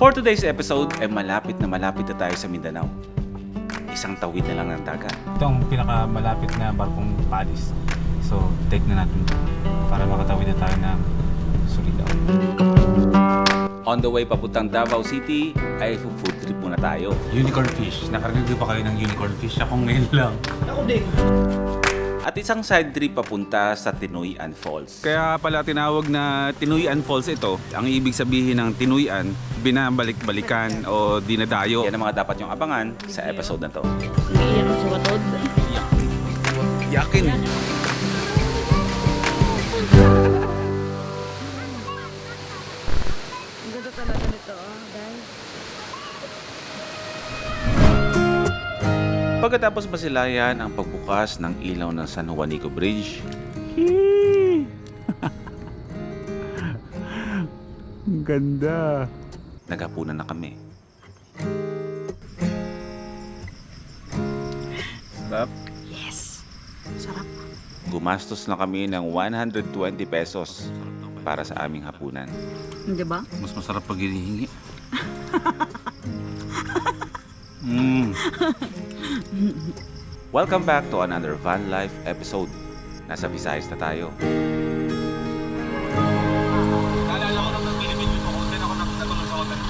For today's episode ay malapit na tayo sa Mindanao. Isang tawid na lang ng dagat. Ito ang pinakamalapit na barkong palis. So, take na natin ito para makatawid na tayo ng Surigao. On the way papuntang Davao City ay food trip muna tayo. Unicorn fish. Nakarinig ba kayo ng unicorn fish? Ako ngayon lang. Ako din. At isang side trip papunta sa Tinuyan Falls. Kaya pala tinawag na Tinuyan Falls ito. Ang ibig sabihin ng Tinuyan, binabalik-balikan o dinadayo. Yan ang mga dapat yung abangan sa episode na to. Iyan sa watod. Yakin! Ang ganda talaga nito, guys. Pagkatapos masilayan ang pagbukas ng ilaw ng San Juanico Bridge, Ang ganda! naghapunan na kami. Sarap. Yes. Sarap. Gumastos na kami ng 120 pesos para sa aming hapunan. Di ba? Mas masarap pag hinihingi. Welcome back to another van life episode. Nasa Visayas na tayo. Naalala ko nung nag-Philippines ko, kung din ako natulog sa hotel.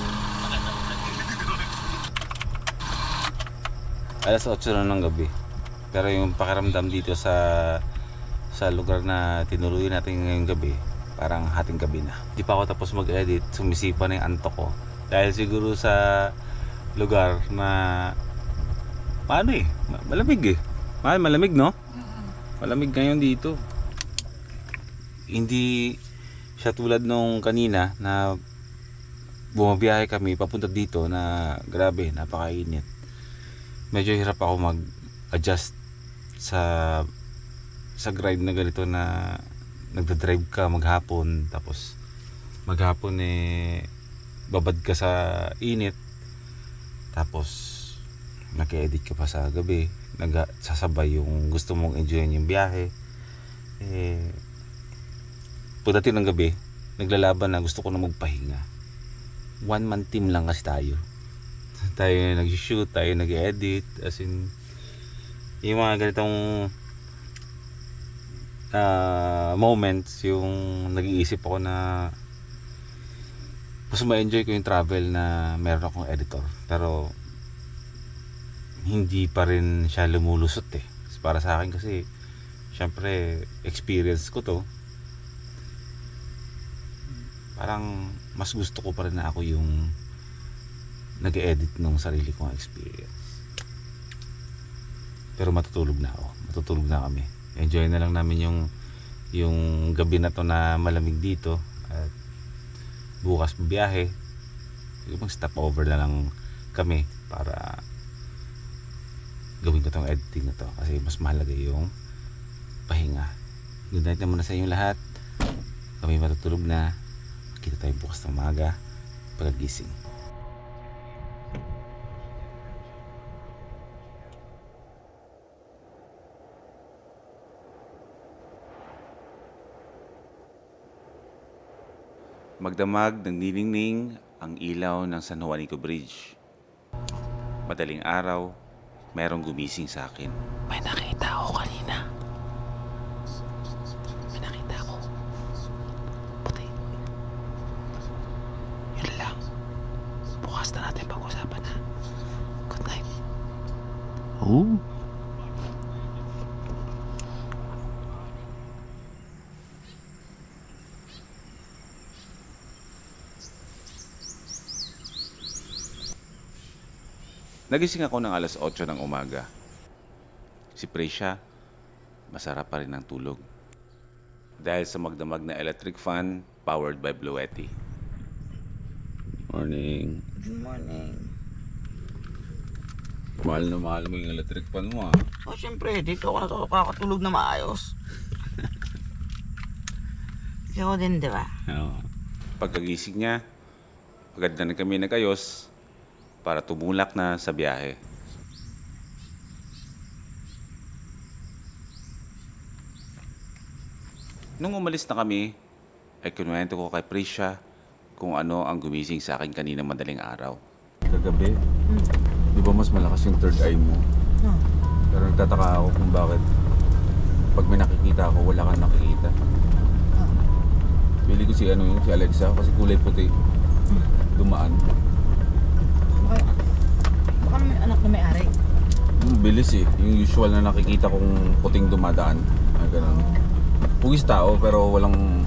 Alas 8 na ng gabi. Pero yung pakiramdam dito sa lugar na tinuloy natin ngayong gabi, parang hating gabi na. Di pa ako tapos mag-edit, sumisipa na yung antok ko. Dahil siguro sa lugar na malamig eh. Malamig no? Malamig ngayon dito. Hindi siya tulad nung kanina na bumabiyahe kami papunta dito na grabe, napakainit. Medyo hirap ako mag-adjust sa grind na ganito na nagda-drive ka maghapon, tapos maghapon babad ka sa init, tapos nag-edit ka pa sa gabi, nagsasabay yung gusto mong enjoyin yung biyahe. Pagdating ng gabi, naglalaban na gusto ko na magpahinga. One man team lang kasi tayo nag-shoot, tayo nag-edit, as in yung mga ganitong moments, yung nag-iisip ako na mas ma-enjoy ko yung travel na meron akong editor, pero hindi pa rin siya lumulusot para sa akin kasi syempre experience ko to, parang mas gusto ko pa rin na ako yung nag-edit ng sarili kong experience. Pero matutulog na kami. Enjoy na lang namin yung gabi na to na malamig dito, at bukas biyahe, mag stop over na lang kami para gawin ko tong editing na to kasi mas mahalaga yung pahinga. Good night na muna sa inyo lahat. Kami matutulog na. Kita tayo bukas ng umaga pagkagising. Magdamag ng nilingning ang ilaw ng San Juanico Bridge. Madaling araw, merong gumising sa akin. May nakita ako kanina. Puti. Yun lang. Bukas na natin pag-usapan na. Good night. Oh. Nagising ako ng alas 8 ng umaga. Si Prisha, masarap pa rin ang tulog. Dahil sa magdamag na electric fan powered by Bluetti. Morning. Good morning. Mahal na mahal mo yung electric fan mo Oh, syempre, dito ako nakakatulog na maayos. Ikaw din, di ba? Oo. Pagkagising niya, agad na kami nagayos para tumulak na sa biyahe. Nung umalis na kami, ay kinuwento ko kay Prisha kung ano ang gumising sa akin kanina madaling araw. Kagabi, di ba mas malakas yung third eye mo? Pero nagtataka ako kung bakit pag may nakikita ako, wala kang nakikita. Pili ko si si Alexa kasi kulay puti. Dumaan. Baka may anak na may-ari. Bilis eh. Yung usual na nakikita kong puting dumadaan. Ganun. Hugis tao pero walang...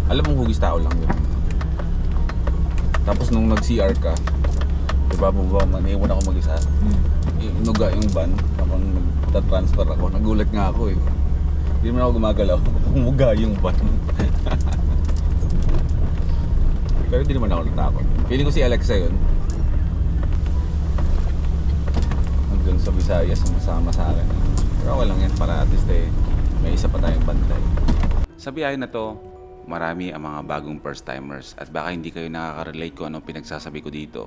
Alam mong hugis tao lang yun. Tapos nung nag-CR ka, di ba naiwan ako mag-isa? Inuga yung van, habang nagta-transfer ako. Nagulat nga ako eh. Hindi naman ako gumagalaw. Umuga yung van. Pero hindi naman ako natakot. Feeling ko si Alexa yun. Hanggang sa Visayas, masama sa akin. Pero okay lang yan para at least may isa pa tayong bantay. Sa biyahe na to, marami ang mga bagong first timers at baka hindi kayo nakaka-relate kung anong pinagsasabi ko dito.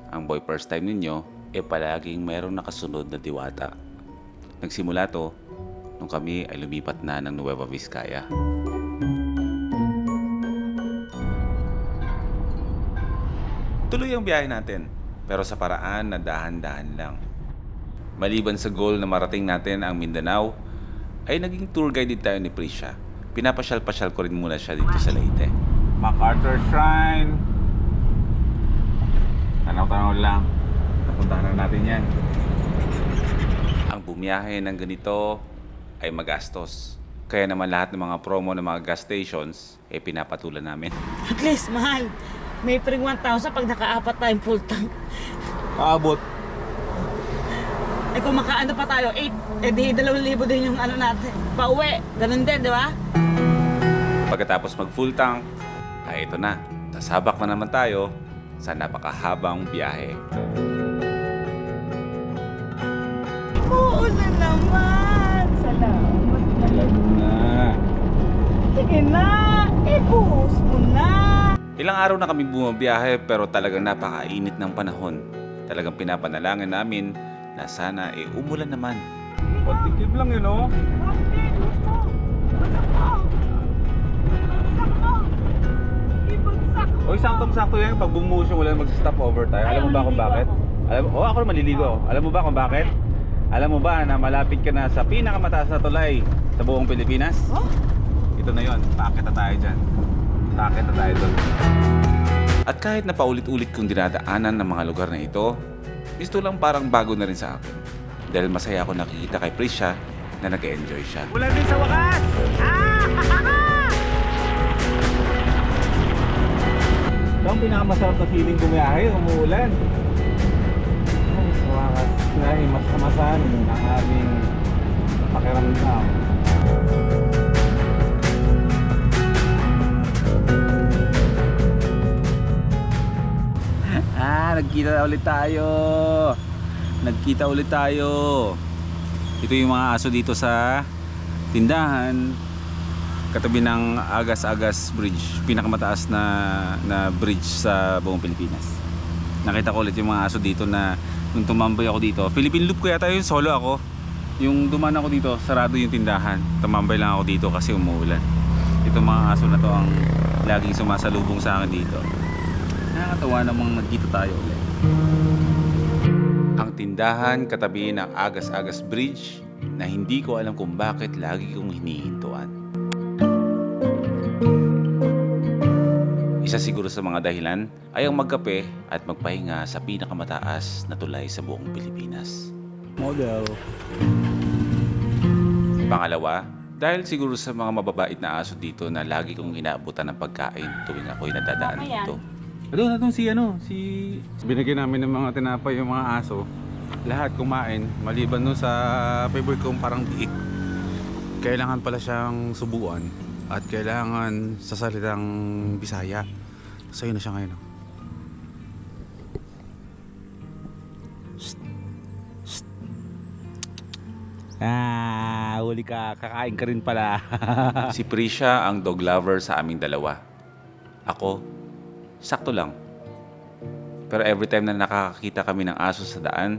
Ang boy first time ninyo, palaging mayroong nakasunod na diwata. Nagsimula to nung kami ay lumipat na ng Nueva Vizcaya. Tuloy ang biyahe natin, pero sa paraan na dahan-dahan lang. Maliban sa goal na marating natin ang Mindanao, ay naging tour guide din tayo ni Prisha. Pinapasyal-pasyal ko rin muna siya dito sa Leyte. MacArthur Shrine. Tanaw-tanaw lang. Napuntahan na natin yan. Ang bumiyahe ng ganito ay magastos. Kaya naman lahat ng mga promo ng mga gas stations ay pinapatulan namin. At least, mahal. May pring 1,000 pag naka-4 tayong full tank. Paabot. Eh kung makaano pa tayo, 8, eh di 2,000 din yung ano natin. Pauwi, ganun din, di ba? Pagkatapos mag full tank, ay ito na. Sasabak na naman tayo sa napakahabang biyahe. Oo na naman. Salamat. Alam mo na. Sige na, ibuhos mo na. Ilang araw na kami bumabiyahe pero talagang napakainit ng panahon. Talagang pinapanalangin namin na sana umulan naman. Pagtikip lang yun, oh. Oy, saktong-sakto yan. Pag bumuhos yung ulan, mag-stop over tayo. Alam mo ba kung bakit? Ako maliligo. Alam mo ba kung bakit? Alam mo ba na malapit ka na sa pinakamataas na tulay sa buong Pilipinas? Oh? Ito na yon. Paakit na tayo dyan. Paakit na tayo doon. At kahit na paulit-ulit kong dinadaanan ng mga lugar na ito, gusto lang parang bago na rin sa akin. Dahil masaya ako nakikita kay Prisha na nag-enjoy siya. Ulan din sa wakas! Ito ang pinakamasarap na feeling bumiyahe, umuulan. Sa wakas na mas-kamasan ang aming pakiramdam. Nagkita ulit tayo. Nagkita ulit tayo. Ito yung mga aso dito sa tindahan katabi ng Agas-Agas Bridge, pinakamataas na bridge sa buong Pilipinas. Nakita ko ulit yung mga aso dito na nung tumambay ako dito. Philippine Loop ko yata yun, solo ako. Yung dumaan ako dito, sarado yung tindahan. Tumambay lang ako dito kasi umuulan. Itong mga aso na to ang laging sumasalubong sa akin dito. Nakakatawa namang nagkita tayo ulit. Ang tindahan katabi ng Agas-Agas Bridge na hindi ko alam kung bakit lagi kong hinihintuan. Isa siguro sa mga dahilan ay ang magkape at magpahinga sa pinakamataas na tulay sa buong Pilipinas. Model. Pangalawa, dahil siguro sa mga mababait na aso dito na lagi kong inaabutan ng pagkain tuwing ako'y nadadaan dito. Doon si binigyan namin ng mga tinapay yung mga aso. Lahat kumain maliban no sa favorite kong parang biik. Kailangan pala siyang subuan at kailangan sa salitang Bisaya. Sa'yo na siya ngayon. Oh. Huli ka, kakain ka rin pala. Si Prisha ang dog lover sa aming dalawa. Ako, sakto lang. Pero every time na nakakakita kami ng aso sa daan,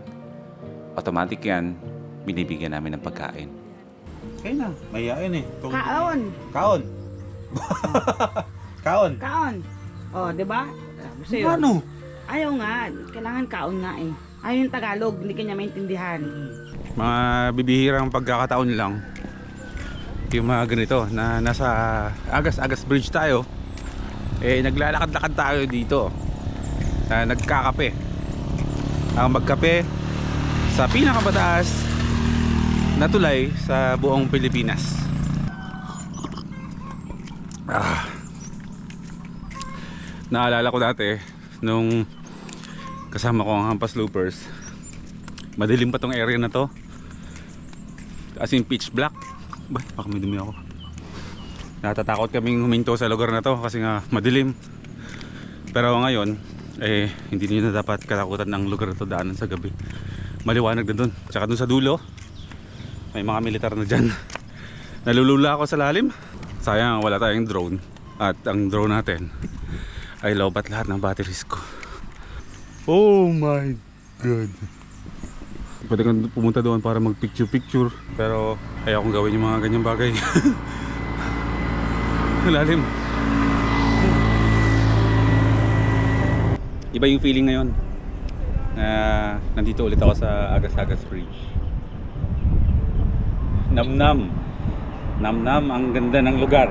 automatic yan, binibigyan namin ng pagkain. Kaya na, mayayain eh. Kaon. Kaon. Kaon. Kaon. Oh, di ba? Sabi sa'yo. Ano? Ayaw nga. Kailangan kaon nga eh. Ayaw yung Tagalog. Hindi kanya maintindihan. Mga bibihirang pagkakataon lang yung mga ganito na nasa Agas-Agas Bridge tayo, eh naglalakad-lakad tayo dito na nagkakape. Ang magkape sa pinakamataas na tulay sa buong Pilipinas. Naalala ko dati nung kasama ko ang Hampas Loopers, madilim pa tong area na to, as in pitch black. Baka may dumi ako. Natatakot kaming huminto sa lugar na to kasi nga madilim. Pero ngayon eh hindi niyo na dapat katakutan ng lugar na to, daanan sa gabi. Maliwanag na dun. Tsaka dun sa dulo may mga militar na dyan. Nalulula ako sa lalim. Sayang wala tayong drone. At ang drone natin ay lobat lahat ng batteries ko. Oh my god. Pwede kang pumunta doon para mag picture. Pero ayaw kong gawin yung mga ganyang bagay. Lalim. Iba yung feeling ngayon na nandito ulit ako sa Agas-Agas Bridge. Namnam ang ganda ng lugar.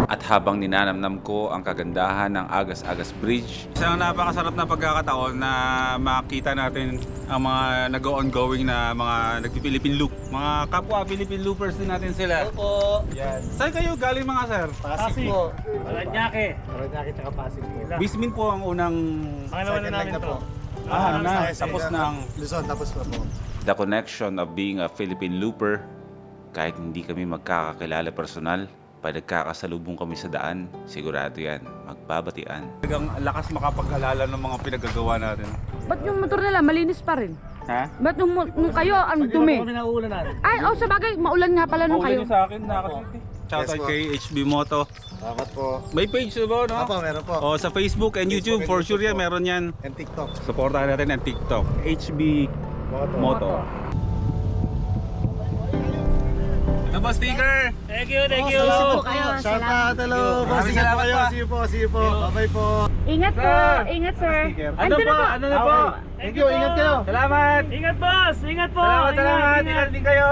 At habang ninanamnam ko ang kagandahan ng Agas-Agas Bridge, Isang napakasarap na pagkakataon na makita natin ang mga nag-ongoing na mga nagpi-Philippine Loop. Mga kapwa Philippine Loopers din natin sila. Opo. Yan. Saan kayo galing mga sir? Pasig po. Paranaque. Paranaque tsaka Pasig po. Bismin po ang unang Pangalawa na namin to. tapos ng Luzon, tapos pa po. the connection of being a Philippine Looper, kahit hindi kami magkakakilala personal, pag nagkakasalubong kami sa daan, sigurado yan, magbabatian. talagang lakas makapag-alala ng mga pinagagawa natin. Ba't yung motor nila malinis pa rin? Ha? Ba't nung kayo ang dumi? Kami nauulanan. Ay, oh sa bagay, maulan nga pala nung Paulan kayo. niyo sa akin, nakakasiti. Shoutout Yes, po. kay HB Moto. Salamat po. May page ba, no? Apo, meron po. O, sa Facebook and YouTube, for sure yan, meron yan. And TikTok. Supportahan natin ang TikTok. HB Moto. Ano ba, sticker? Thank you, thank you. Kayo, Shout out, hello. Boss, Maraming ingat po salamat kayo. pa. See you po, see you po. Bye-bye po. Ingat po, ingat sir. Ano Andun po? na Ano na po? Thank you, ingat kayo. Salamat! Ingat boss! Ingat po! Salamat! Ingat din kayo!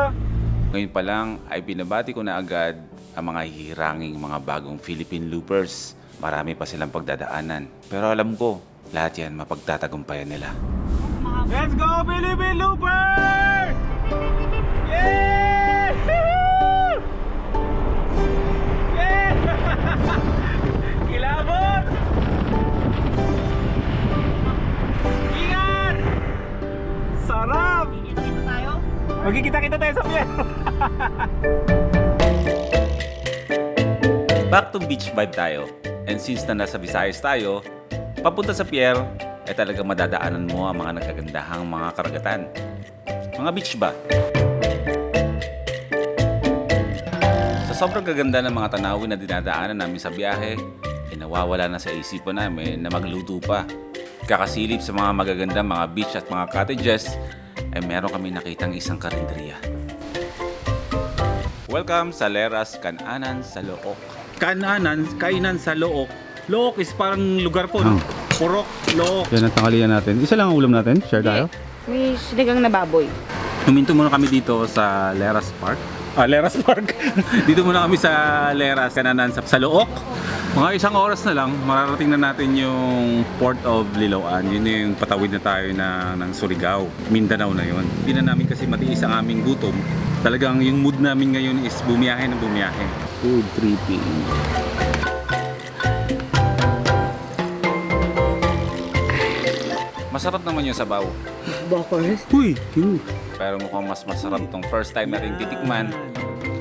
Ngayon pa lang ay binabati ko na agad ang mga hihiranging mga bagong Philippine Loopers. Marami pa silang pagdadaanan. Pero alam ko, lahat yan mapagtatagumpayan nila. Let's go, Philippine Loopers! Yeah! Woo! Yeah! Kilabot! Ingat! Sarap! Magkikita-kita tayo sa pier! Back to beach vibe tayo. And since na nasa Visayas tayo, papunta sa pier ay talagang madadaanan mo ang mga nagkagandahang mga karagatan. Mga beach ba? Sa sobrang gaganda ng mga tanawin na dinadaanan namin sa biyahe, ay nawawala na sa isipan namin na magluto pa. Kakasilip sa mga magagandang mga beach at mga cottages, ay meron kami nakitang isang karinderya. Welcome sa Leras Kananan sa Look. Kainan sa Look. Look is parang lugar po, no? Purok, Look. Yan ang tanghalian natin. Isa lang ang ulam natin. Share tayo. May sinigang na baboy. Huminto muna kami dito sa Leras Park. Leras Park. Dito muna kami sa Leras Kananan sa Look. Mga isang oras na lang, mararating na natin yung Port of Liloan. Yun yung patawid na tayo ng Surigao. Mindanao na yun. Hindi na namin kasi matiis ang aming gutom. Talagang yung mood namin ngayon is bumiyahe ng bumiyahe. Food tripping. Masarap naman yung sabaw. Bokers. Uy! Pero mukhang mas masarap tong first time nating titikman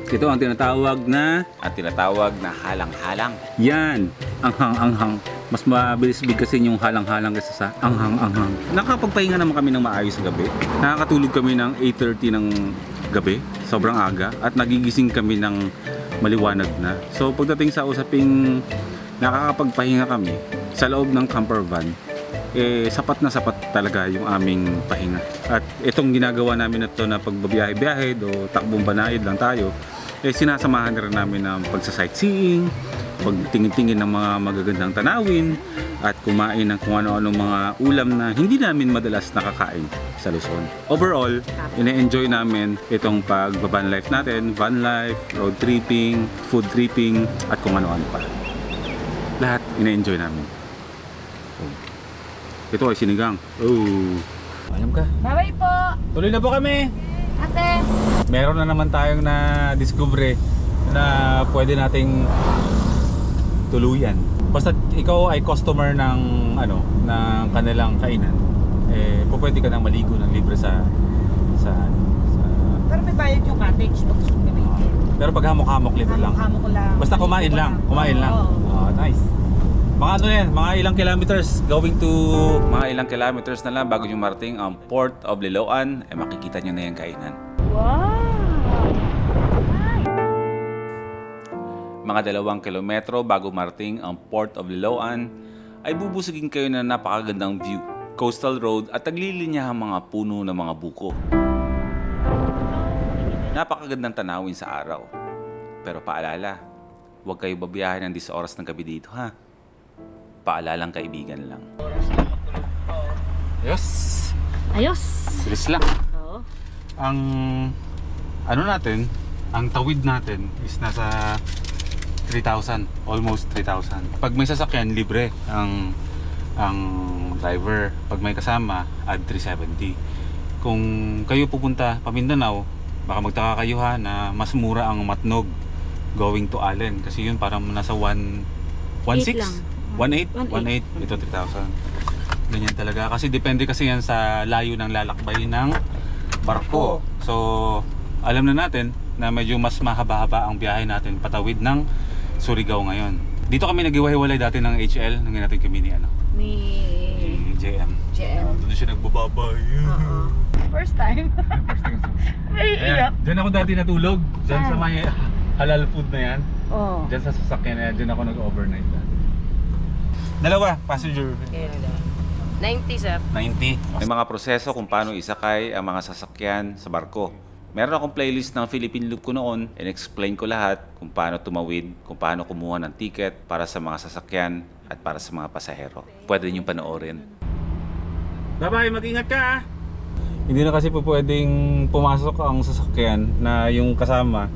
Ito ang tinatawag na at tinatawag na halang-halang. yan, anghang-anghang. Mas mabilis bigkasin yung halang-halang kaysa sa anghang-anghang. Nakapagpahinga naman kami ng maayos sa gabi. Nakakatulog kami ng 8:30 ng gabi, sobrang aga, at nagigising kami ng maliwanag na. So pagdating sa usaping nakakapagpahinga kami sa loob ng camper van, sapat na sapat talaga yung aming pahinga. At itong ginagawa namin na ito na pagbabiyahe-biyahe o takbong banayad lang tayo, sinasamahan na rin namin ng pagsa-sightseeing, pagtingin-tingin ng mga magagandang tanawin at kumain ng kung ano-ano mga ulam na hindi namin madalas nakakain sa Luzon. Overall, ina-enjoy namin itong pag-van life natin, van life, road tripping, food tripping, at kung ano-ano pa. Lahat ina-enjoy namin. Ito ay sinigang. Oh. Alam ka? Bye-bye po. Tuloy na po kami. Ate. Meron na naman tayong na-discover na pwede nating tuluyan. Basta ikaw ay customer ng ng kanilang kainan, pwede ka nang maligo ng libre sa Pero may bayad yung cottage pag gusto mo gamitin. pero pag hamok-hamok libre lang. Hamok-hamok lang. Basta kumain lang. Oo. Nice. Mga mga ilang kilometers going to... Mga ilang kilometers na lang bago nyo marating ang Port of Liloan, makikita nyo na yung kainan. Wow. Mga 2 kilometro bago marating ang Port of Liloan, ay bubusugin kayo ng napakagandang view, coastal road at taglilinyahang mga puno ng mga buko. Napakagandang tanawin sa araw. Pero paalala, huwag kayo babiyahin ng 10 oras ng gabi dito ha. Paalalang kaibigan lang. Yes. Ayos. Bilis lang. Oo. Ang natin, ang tawid natin is nasa 3,000, almost 3,000. Pag may sasakyan, libre ang driver. Pag may kasama, add 370. Kung kayo pupunta pa Mindanao, baka magtaka kayo ha na mas mura ang Matnog going to Allen kasi yun parang nasa 1.6 lang. 1.8 ito 3,000. Ganyan talaga kasi depende kasi yan sa layo ng lalakbay ng barko. So alam na natin na medyo mas mahaba-haba ang biyahe natin patawid ng Surigao ngayon. Dito kami naghiwa-hiwalay dati ng HL nang natin kami ni Ni JM. Doon siya nagbababay. First time. May iyak. Diyan ako dati natulog. Diyan sa may halal food na yan. Oh. Diyan sa sasakyan na yan. Diyan ako nag-overnight dati. Dalawa, passenger. 90 sir. 90. May mga proseso kung paano isakay ang mga sasakyan sa barko. Meron akong playlist ng Philippine Loop ko noon. In-explain ko lahat kung paano tumawid, kung paano kumuha ng ticket para sa mga sasakyan at para sa mga pasahero. Pwede niyong panoorin. Bye-bye, mag-ingat ka ah. Hindi na kasi po pwedeng pumasok ang sasakyan na yung kasama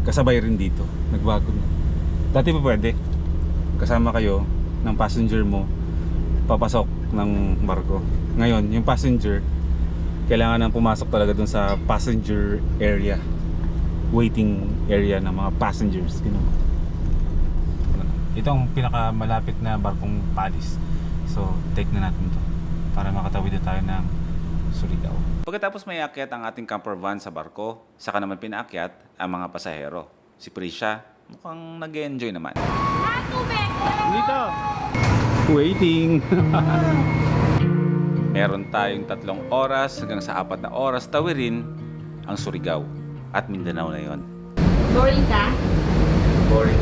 kasabay rin dito. Nagbago na. Dati po pwede. Kasama kayo ng passenger mo papasok ng barko. Ngayon, yung passenger kailangan nang pumasok talaga dun sa passenger area, waiting area ng mga passengers. Ito ang pinakamalapit na barkong Palis. So, take na natin to para makatawid na tayo ng Surigao. Pagkatapos may akyat ang ating camper van sa barko, saka naman pinaakyat ang mga pasahero. Si Prisha, mukhang nag-enjoy naman. Dito! Waiting! Meron tayong 3 oras hanggang sa 4 na oras tawirin ang Surigao at Mindanao na yon. Boring ka? Boring.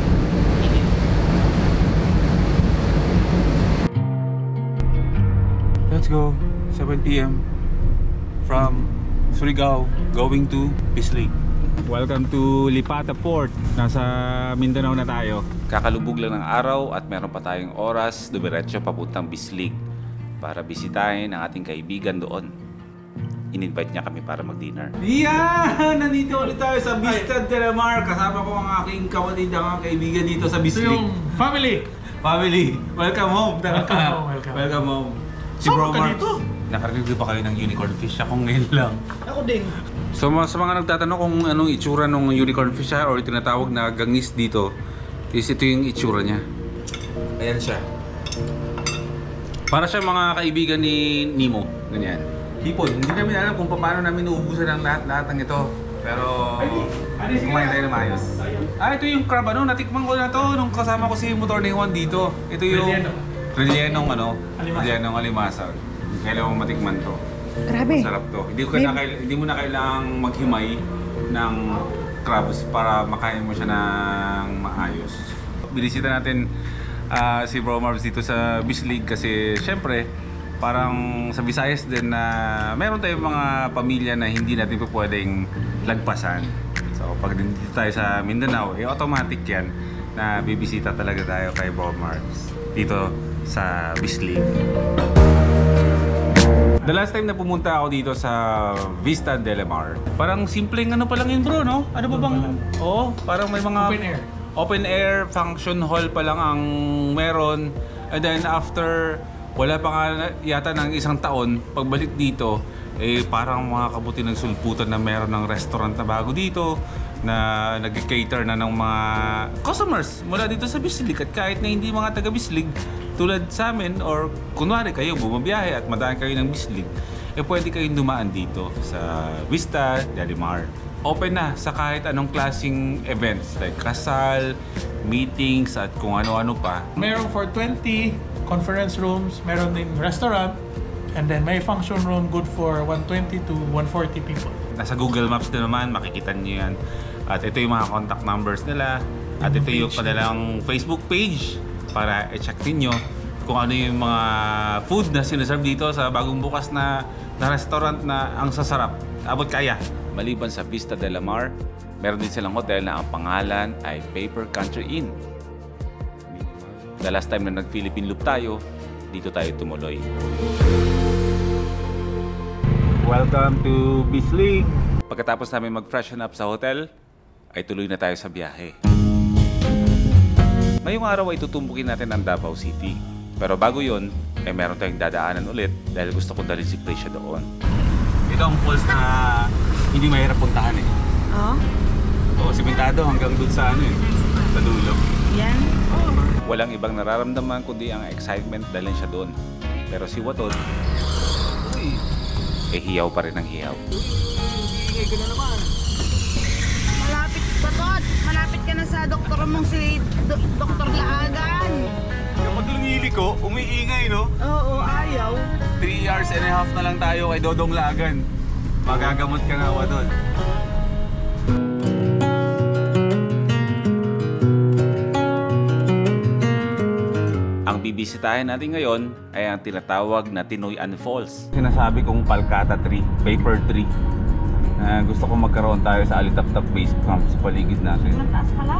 Let's go! 7 p.m. from Surigao going to Bislig. Welcome to Lipata Port. Nasa Mindanao na tayo. Kakalubog lang ng araw at meron pa tayong oras dumiretso papuntang Bislig para bisitahin ang ating kaibigan doon. In-invite niya kami para mag-dinner. Yeah! Nandito ulit tayo sa Vista Del Mar. Kasama ko ang aking kapatid, ang aking kaibigan dito sa Bislig. family. Family! Welcome home! Welcome home! Si Bro Marks. Nakarinig ba kayo ng unicorn fish? Ako ngayon lang. Ako din. So sa mga nagtatanong kung anong itsura ng unicorn fish or tinatawag na gangis dito, is ito yung itsura niya. Ayan siya. Para siya mga kaibigan ni Nemo. Ganyan. Hipon. Hindi namin alam kung paano namin uubusan ang lahat ng ito. Pero kumain tayo na maayos. Ito yung crab natikman ko na to nung kasama ko si Motor ni Juan dito. Ito yung rellenong alimasag. Kailangan mo matikman to. Grabe. Masarap to. Hindi mo na kailangang maghimay ng crabs para makain mo siya ng maayos. Binisita natin si Bro Marbs dito sa Bislig kasi syempre parang sa Visayas din na meron tayong mga pamilya na hindi natin pwedeng lagpasan. So pag dito tayo sa Mindanao, automatic yan na bibisita talaga tayo kay Bob Marks dito sa Bislig. The last time na pumunta ako dito sa Vista Del Mar, parang simpleng ano pa lang yun bro, no? Ano ba bang? Oo, parang may mga open air function hall pa lang ang meron. And then after, wala pa nga yata ng isang taon, pagbalik dito, eh parang mga kabuti ng sulputan na meron ng restaurant na bago dito na nag-cater na ng mga customers mula dito sa Bislig. At kahit na hindi mga taga Bislig, tulad sa amin or kunwari kayo bumabiyahe at madaan kayo ng Bislig, eh pwede kayong dumaan dito sa Vista Del Mar. Open na sa kahit anong klaseng events like kasal, meetings at kung ano-ano pa. Meron for 20 conference rooms, meron din restaurant, and then may function room good for 120 to 140 people. Nasa Google Maps din naman, makikita niyo yan. At ito yung mga contact numbers nila. At ito yung kanilang Facebook page para i-check ninyo kung ano yung mga food na sinaserve dito sa bagong bukas na restaurant na ang sasarap. Abot kaya. Maliban sa Vista Del Mar, meron din silang hotel na ang pangalan ay Paper Country Inn. The last time na nag-Philippine Loop tayo, dito tayo tumuloy. Welcome to Bislig. Pagkatapos namin mag-freshen up sa hotel, ay tuloy na tayo sa biyahe. Ngayong araw ay tutumbukin natin ang Davao City. Pero bago yon, ay meron tayong dadaanan ulit dahil gusto kong dalhin si Prisha doon. Ito ang falls na hindi mahirap puntahan eh. Oh, Oo, simentado hanggang dun sa ano eh, sa dulo. yan. Walang ibang nararamdaman kundi ang excitement dalhin siya doon. Pero si Waton, eh hiyaw pa rin ang hiyaw. Malapit ka, Tot. Malapit ka na sa doktor mong si Dr. Laagan. Kapag lumili ko, umiingay no? Oo, ayaw. 3 hours and a half na lang tayo kay Dodong Lagan. Magagamot ka nga wa doon. Ang bibisitahin natin ngayon ay ang tinatawag na Tinoyan Falls. Sinasabi kong Palkata tree, paper tree. Gusto ko magkaroon tayo sa Alitap-Tap Base Camp sa paligid natin. Ang taas pala.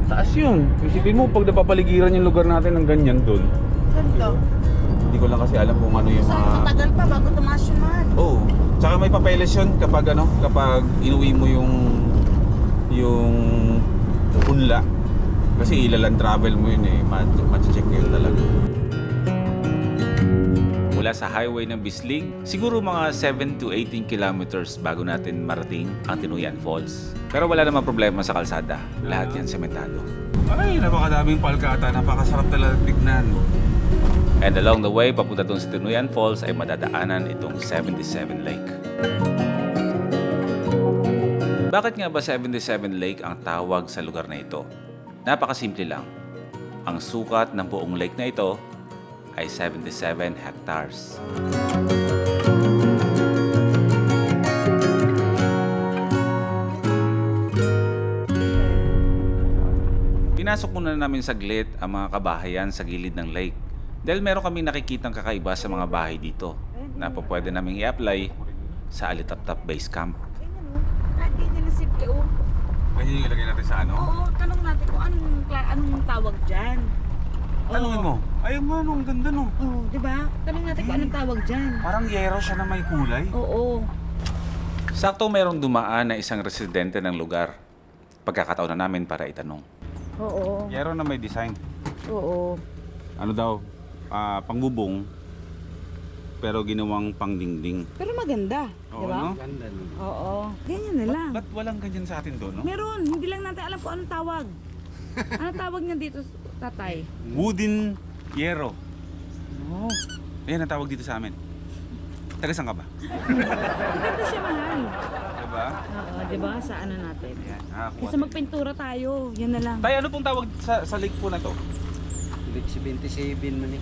Taas yun. Isipin mo, pag napapaligiran yung lugar natin ng ganyan doon. Ganito. Hindi ko lang kasi alam kung ano yung Sa mga... matagal pa bago tumaas yung man. Oo. Tsaka may papeles yun kapag kapag inuwi mo yung punla. Kasi ilaland travel mo yun eh. Mag-check yun talaga. Mula sa highway ng Bislig, siguro mga 7 to 18 kilometers bago natin marating ang Tinoyan Falls. Pero wala namang problema sa kalsada. Lahat yan sementado. Ay, napakadaming Palkata. Napakasarap talaga tignan. And along the way, papunta doon sa Tinoyan Falls ay madadaanan itong 77 Lake. Bakit nga ba 77 Lake ang tawag sa lugar na ito? Napakasimple lang. Ang sukat ng buong lake na ito ay 77 hectares. Pinasok muna namin saglit ang mga kabahayan sa gilid ng lake dahil meron kami nakikitang kakaiba sa mga bahay dito na pwede namin i-apply sa Alitap-Tap Base Camp. Kahit ganyan na simple, oh. Ganyan yung ilagay natin sa ano? Oo, tanong natin kung anong tawag dyan. Tanungin mo. Ayun nga, ang ganda no. Oo, di ba? Tanong natin kung anong tawag dyan. Parang yero siya na may kulay. Oo. Sakto merong dumaan na isang residente ng lugar. Pagkakataon na namin para itanong. Oo. Yero na may design. Oo. Ano daw? Pangbubong. Pero ginawang pangdingding. Pero maganda, Oo, di ba? no? Oo. Ganyan na lang. Ba't walang ganyan sa atin doon, no? Meron, hindi lang natin alam kung anong tawag. Anong tawag niya dito, tatay? Wooden yero. Oo. Ayan ang tawag dito sa amin. Taga saan ka ba? Maganda siya, mahal. Diba? Oo, di ba? Sa ano natin. Ayan. Kasi magpintura tayo, yan na lang. Tay, ano pong tawag sa lake po na to? Lake 77 man eh.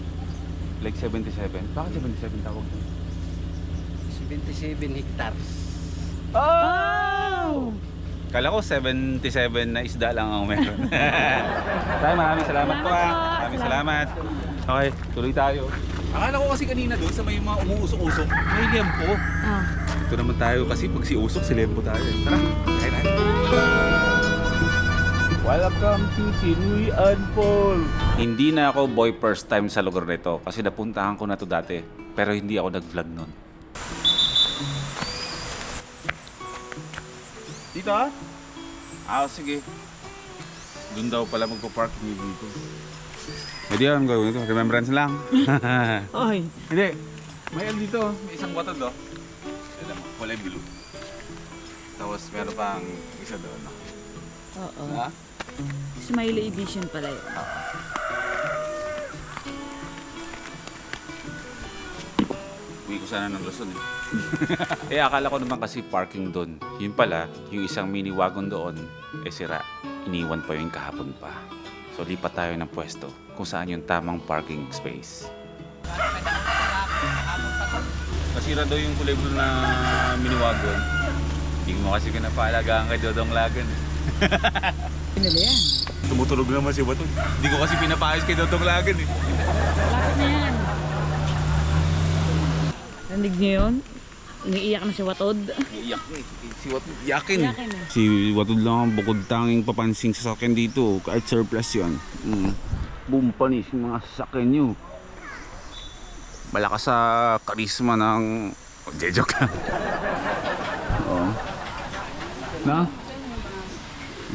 Lake 77. Bakit 77 tawag to? 77 hectares. Oh! Kala ko 77 na isda lang ang meron. Tay, maraming salamat po ah. Maraming salamat. Okay, tuloy tayo. Akala ko kasi kanina doon sa may mga umuusok-usok, may lempo. Ah. Ito naman tayo kasi pag si usok, si lempo tayo. Tara, kain tayo. Welcome to Tinuyan Falls. Hindi na ako boy first time sa lugar nito kasi napuntahan ko na to dati. Pero hindi ako nag-vlog nun. Dito ah? Sige. Doon daw pala magpa-park dito. Hindi yan gawin ito. Remembrance lang. Oy. Hindi. May dito. May isang button do. Alam mo, kulay blue. Tapos meron pang isa doon. Oo. Ha? Smiley edition pala yun. Uwi ko sana ng Luzon eh. Akala ko naman kasi parking doon. Yun pala, yung isang mini wagon doon, sira. Iniwan pa yun kahapon pa. So lipat tayo ng pwesto kung saan yung tamang parking space. Nasira daw yung kulay blue na miniwagon. Hindi mo kasi kinapaalagaan kay Dodong Lagan. Pinili yan. Tumutulog naman si Baton. Hindi ko kasi pinapayos kay Dodong Lagan eh. Lapit na yan. Nandig niyo yun? Iniiyak na si Watod. Iyak eh. Si Watod iyakin. Iyakin eh. Si Watod lang ang bukod tanging papansing sa sasakyan dito. Kahit surplus yan. Bumpanis yung mga sasakyan nyo. Malakas sa karisma ng... joke lang. Oo. Na?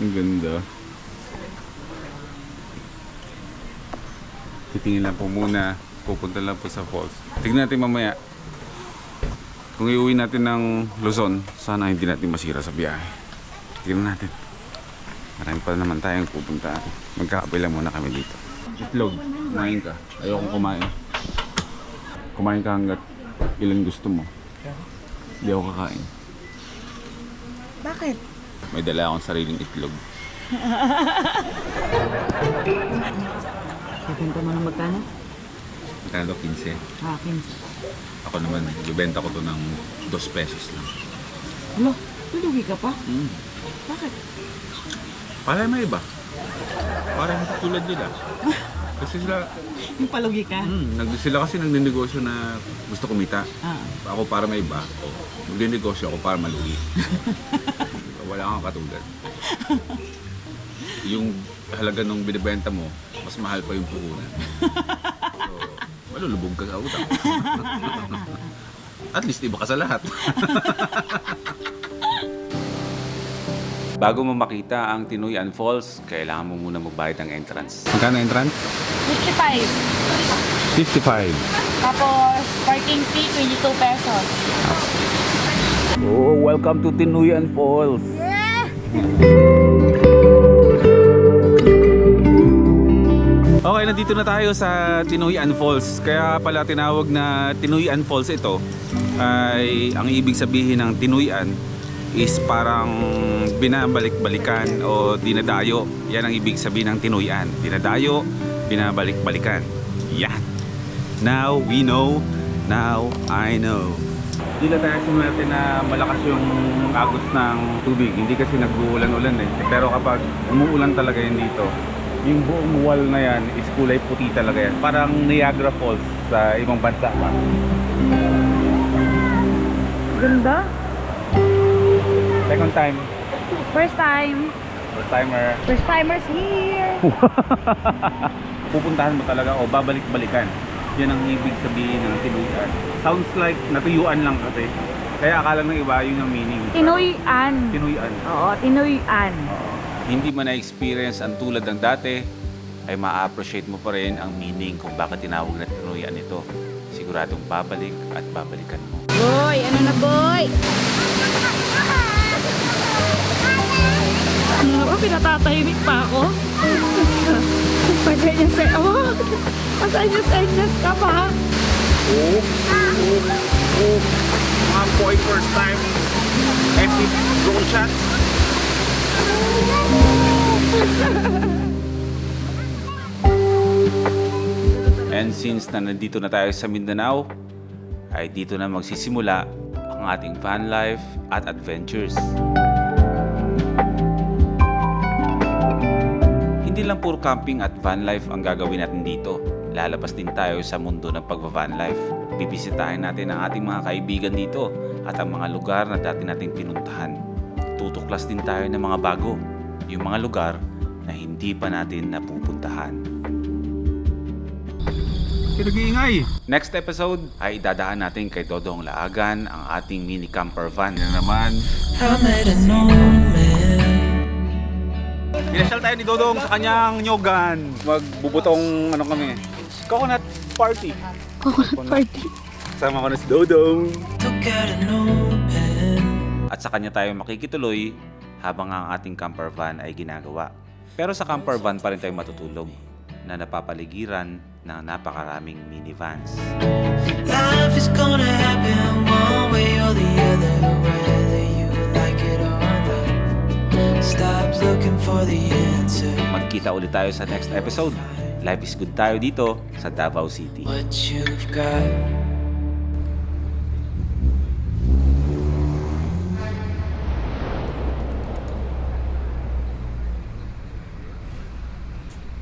Ang ganda. Titingin lang po muna. Pupunta lang po sa falls. Tignan natin mamaya. Kung iuwi natin ng Luzon, sana hindi natin masira sa biyahe. Tignan natin. Marami pa naman tayong pupunta. Magkakabay lang muna kami dito. Itlog, kumain ka. Ayokong kumain. Kumain ka hanggat ilan gusto mo. Hindi ako kakain. Bakit? May dala akong sariling itlog. Kikanta mo na magkano? Magkano 15. Akin. Ako naman, ibenta ko to ng 2 pesos lang. Alo, tulugi ka pa? Bakit? Para may iba. Para hindi tulad nila. Kasi sila, Yung palugi ka? sila kasi nagninegosyo na gusto kumita. Ah. Ako para may iba. Magninegosyo ako para malugi. Wala kang katulad. Yung halaga nung binibenta mo, mas mahal pa yung puhunan. So, malulubog ka sa utang. At least iba ka sa lahat. Bago mo makita ang Tinuyan Falls, kailangan mo muna magbayad ng entrance. Magkano entrance? 55. 55. Tapos, parking fee, 22 pesos. Oh, welcome to Tinuyan Falls. Okay, nandito na tayo sa Tinuyan Falls. Kaya pala tinawag na Tinuyan Falls ito ay ang ibig sabihin ng Tinuyan is parang binabalik-balikan o dinadayo. Yan ang ibig sabihin ng Tinuyan. Dinadayo, binabalik-balikan. Yan. Now we know. Now I know. Hindi lang tayo simulate na malakas yung agos ng tubig. Hindi kasi nag-uulan-ulan eh. Pero kapag umuulan talaga yan dito, yung buong wall na yan is kulay puti talaga yan. Parang Niagara Falls sa ibang bansa pa. Ganda. Second time. First time. First timer. First timers here. Pupuntahan mo talaga o babalik-balikan. Yan ang ibig sabihin ng Tinuyan. Sounds like natuyuan lang kasi. Kaya akala ng iba yun ang meaning. Tinuyan. Tinuyan. Oo, Tinuyan. Hindi mo na-experience ang tulad ng dati, ay ma-appreciate mo pa rin ang meaning kung bakit tinawag na Tinuyan ito. Siguradong babalik at babalikan mo. Boy, ano na boy? Ano ba? Pinatatahimik pa ako? Pag-anyas oh. Pag-anyas ka pa. Mga boy first time epic drone shot. And since na nandito na tayo sa Mindanao, ay dito na magsisimula ang ating van life at adventures. Hindi lang puro camping at van life ang gagawin natin dito. Lalabas din tayo sa mundo ng pagva-van life. Bibisitahin natin ang ating mga kaibigan dito at ang mga lugar na dati nating pinuntahan. Tutuklas din tayo ng mga bago, yung mga lugar na na hindi pa natin napupuntahan. Pinag-iingay. Next episode ay dadaan natin kay Dodong Laagan ang ating mini camper van. Yan naman. Pinasyal tayo ni Dodong sa kanyang nyogan. Magbubutong ano kami. Coconut party. Coconut party. Sama ko na si Dodong. At sa kanya tayo makikituloy habang ang ating camper van ay ginagawa. Pero sa camper van pa rin tayo matutulog na napapaligiran ng napakaraming minivans. Life is gonna happen one way or the other, whether you like it or not. Stop looking for the answer. Magkita ulit tayo sa next episode. Life is good tayo dito sa Davao City. What you've got